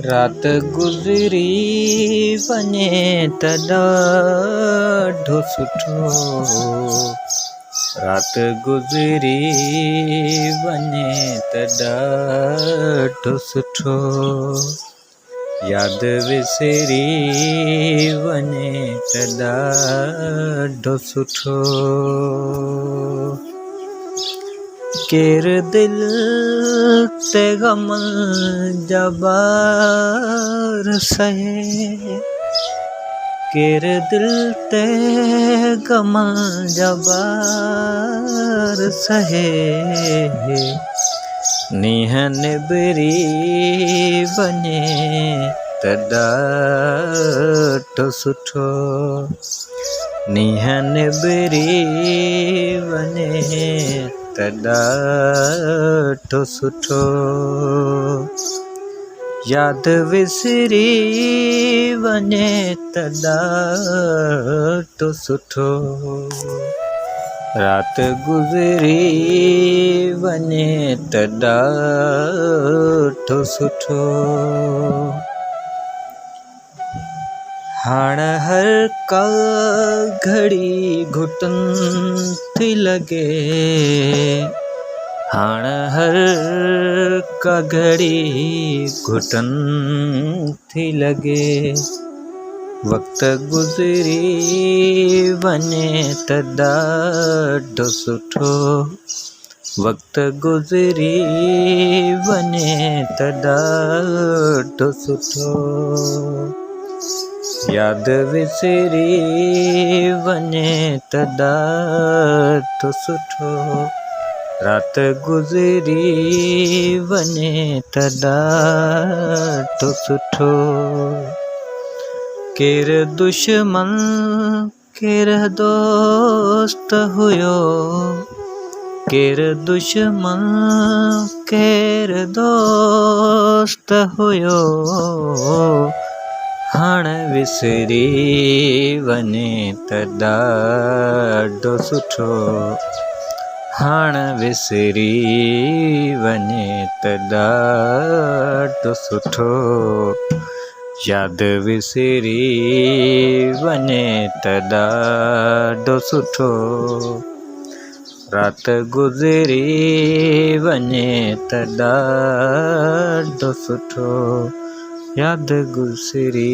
रात गुज़री वञे त ॾाढो सुठो। रात गुज़री वञे त ॾाढो सुठो। यादि विसरी वञे त ॾाढो सुठो। केरु दिलि ते ग़म जा बार सहे, केरु दिलि ते ग़म जा बार सहे। नींहं निबरी वञे त ॾाढो सुठो। नींहं निबरी वञे त ॾाढो सुठो। यादि विसरी वञे त ॾाढो सुठो। रात गुज़री वञे त ॾाढो सुठो। हाणे हर का घड़ी घुटनि थी लॻे, हाणे हर का घड़ी घुटनि थी लॻे। वक़्तु गुज़री वञे त ॾाढो सुठो। वक़्तु गुज़री वञे त ॾाढो सुठो। यादि विसरी वञे त ॾाढो सुठो। रात गुज़री वञे त ॾाढो सुठो। केरु दुश्मन केरु दोस्त हुयो, केरु दुश्मन केरु दोस्त हुयो। हाणे विसरी वञे त ॾाढो सुठो। हाणे विसरी वञे त ॾाढो सुठो। यादि विसरी वञे त ॾाढो सुठो। रात गुज़री वञे त ॾाढो सुठो। यादि गुज़री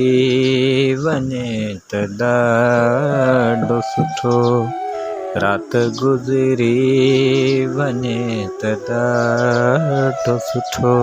वञे त ॾाढो सुठो। रात गुज़री वञे त ॾाढो सुठो।